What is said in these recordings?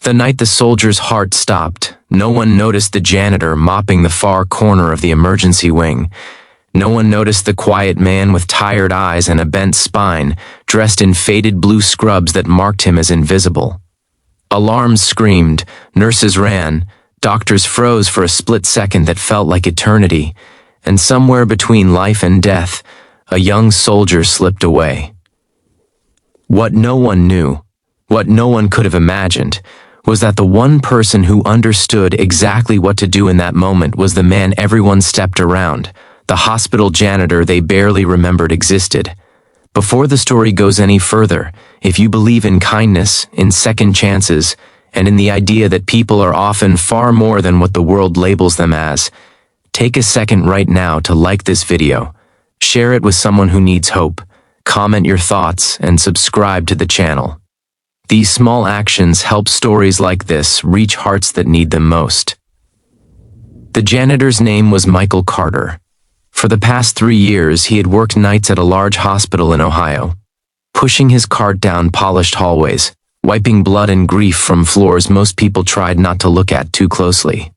The night the soldier's heart stopped, no one noticed the janitor mopping the far corner of the emergency wing. No one noticed the quiet man with tired eyes and a bent spine, dressed in faded blue scrubs that marked him as invisible. Alarms screamed, nurses ran, doctors froze for a split second that felt like eternity, and somewhere between life and death, a young soldier slipped away. What no one knew, what no one could have imagined, was that the one person who understood exactly what to do in that moment was the man everyone stepped around, the hospital janitor they barely remembered existed. Before the story goes any further, if you believe in kindness, in second chances, and in the idea that people are often far more than what the world labels them as, take a second right now to like this video, share it with someone who needs hope, comment your thoughts, and subscribe to the channel. These small actions help stories like this reach hearts that need them most. The janitor's name was Michael Carter. For the past 3 years, he had worked nights at a large hospital in Ohio, pushing his cart down polished hallways, wiping blood and grief from floors most people tried not to look at too closely.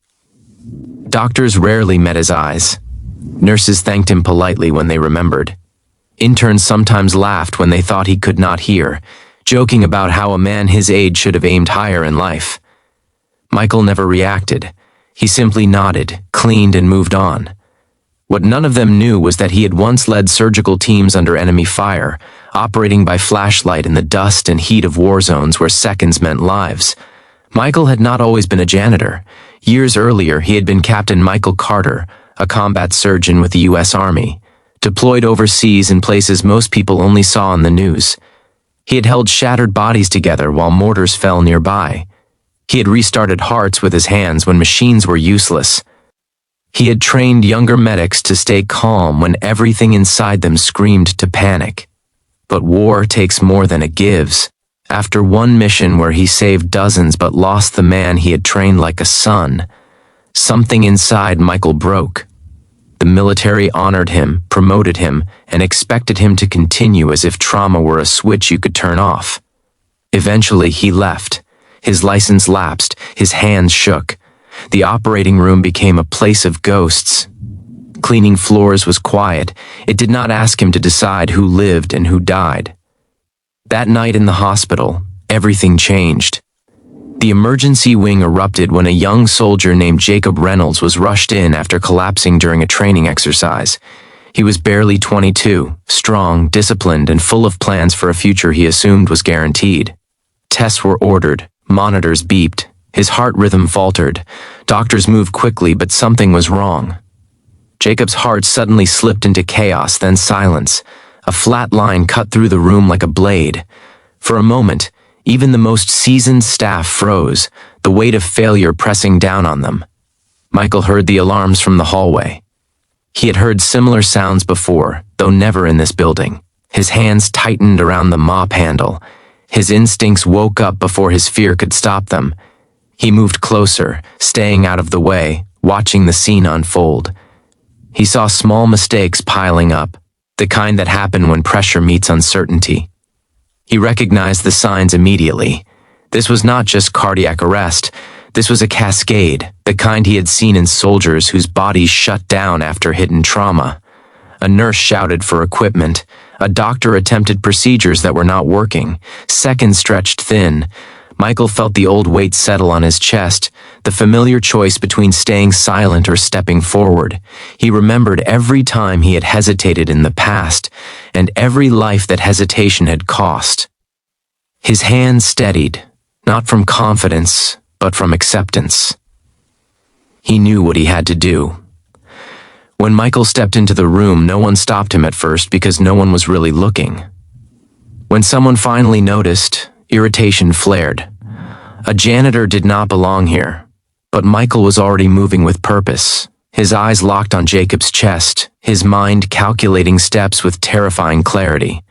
Doctors rarely met his eyes. Nurses thanked him politely when they remembered. Interns sometimes laughed when they thought he could not hear, joking about how a man his age should have aimed higher in life. Michael never reacted. He simply nodded, cleaned, and moved on. What none of them knew was that he had once led surgical teams under enemy fire, operating by flashlight in the dust and heat of war zones where seconds meant lives. Michael had not always been a janitor. Years earlier, he had been Captain Michael Carter, a combat surgeon with the U.S. Army, deployed overseas in places most people only saw on the news. He had held shattered bodies together while mortars fell nearby. He had restarted hearts with his hands when machines were useless. He had trained younger medics to stay calm when everything inside them screamed to panic. But war takes more than it gives. After one mission where he saved dozens but lost the man he had trained like a son, something inside Michael broke. The military honored him, promoted him, and expected him to continue as if trauma were a switch you could turn off. Eventually, he left. His license lapsed, his hands shook. The operating room became a place of ghosts. Cleaning floors was quiet. It did not ask him to decide who lived and who died. That night in the hospital, everything changed. The emergency wing erupted when a young soldier named Jacob Reynolds was rushed in after collapsing during a training exercise. He was barely 22, strong, disciplined, and full of plans for a future he assumed was guaranteed. Tests were ordered, monitors beeped, his heart rhythm faltered. Doctors moved quickly, but something was wrong. Jacob's heart suddenly slipped into chaos, then silence. A flat line cut through the room like a blade. For a moment, even the most seasoned staff froze, the weight of failure pressing down on them. Michael heard the alarms from the hallway. He had heard similar sounds before, though never in this building. His hands tightened around the mop handle. His instincts woke up before his fear could stop them. He moved closer, staying out of the way, watching the scene unfold. He saw small mistakes piling up, the kind that happen when pressure meets uncertainty. He recognized the signs immediately. This was not just cardiac arrest. This was a cascade, the kind he had seen in soldiers whose bodies shut down after hidden trauma. A nurse shouted for equipment. A doctor attempted procedures that were not working. Seconds stretched thin. Michael felt the old weight settle on his chest, the familiar choice between staying silent or stepping forward. He remembered every time he had hesitated in the past, and every life that hesitation had cost. His hands steadied, not from confidence, but from acceptance. He knew what he had to do. When Michael stepped into the room, no one stopped him at first because no one was really looking. When someone finally noticed, irritation flared. A janitor did not belong here, but Michael was already moving with purpose, his eyes locked on Jacob's chest, his mind calculating steps with terrifying clarity.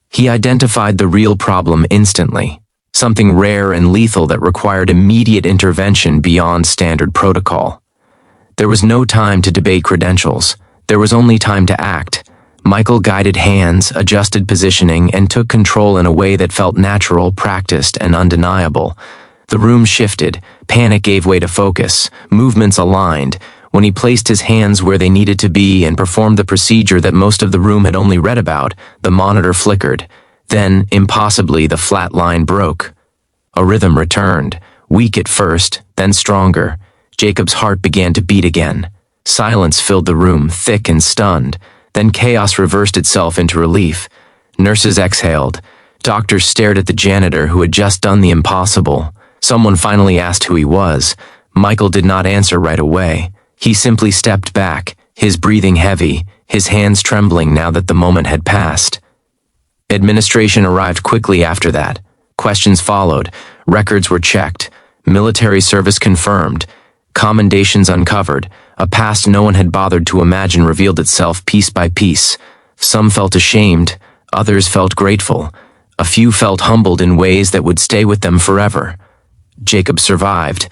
He identified the real problem instantly, something rare and lethal that required immediate intervention beyond standard protocol. There was no time to debate credentials. There was only time to act. Michael guided hands, adjusted positioning, and took control in a way that felt natural, practiced, and undeniable. The room shifted, panic gave way to focus, movements aligned. When he placed his hands where they needed to be and performed the procedure that most of the room had only read about, the monitor flickered. Then, impossibly, the flat line broke. A rhythm returned, weak at first, then stronger. Jacob's heart began to beat again. Silence filled the room, thick and stunned. Then chaos reversed itself into relief. Nurses exhaled. Doctors stared at the janitor who had just done the impossible. Someone finally asked who he was. Michael did not answer right away. He simply stepped back, his breathing heavy, his hands trembling now that the moment had passed. Administration arrived quickly after that. Questions followed. Records were checked. Military service confirmed. Commendations uncovered. A past no one had bothered to imagine revealed itself piece by piece. Some felt ashamed. Others felt grateful. A few felt humbled in ways that would stay with them forever. Jacob survived.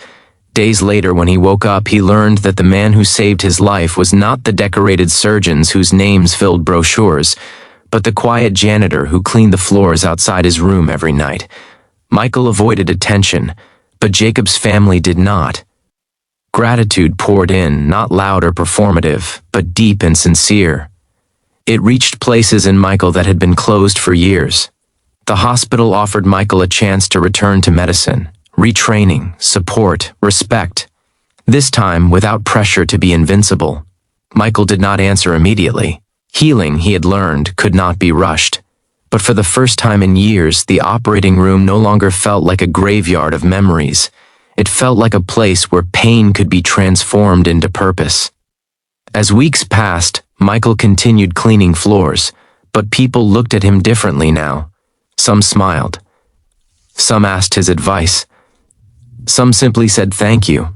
Days later, when he woke up, he learned that the man who saved his life was not the decorated surgeons whose names filled brochures, but the quiet janitor who cleaned the floors outside his room every night. Michael avoided attention, but Jacob's family did not. Gratitude poured in, not loud or performative, but deep and sincere. It reached places in Michael that had been closed for years. The hospital offered Michael a chance to return to medicine, retraining, support, respect. This time, without pressure to be invincible. Michael did not answer immediately. Healing, he had learned, could not be rushed. But for the first time in years, the operating room no longer felt like a graveyard of memories. It felt like a place where pain could be transformed into purpose. As weeks passed, Michael continued cleaning floors, but people looked at him differently now. Some smiled. Some asked his advice. Some simply said thank you.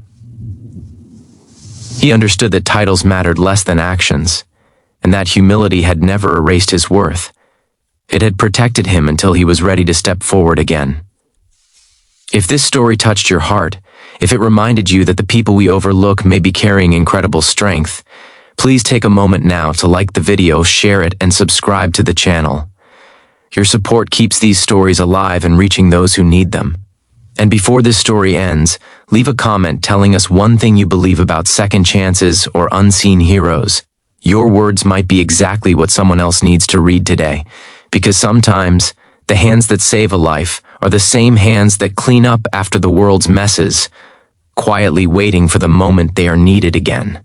He understood that titles mattered less than actions, and that humility had never erased his worth. It had protected him until he was ready to step forward again. If this story touched your heart, if it reminded you that the people we overlook may be carrying incredible strength, please take a moment now to like the video, share it, and subscribe to the channel. Your support keeps these stories alive and reaching those who need them. And before this story ends, leave a comment telling us one thing you believe about second chances or unseen heroes. Your words might be exactly what someone else needs to read today, because sometimes the hands that save a life are the same hands that clean up after the world's messes, quietly waiting for the moment they are needed again.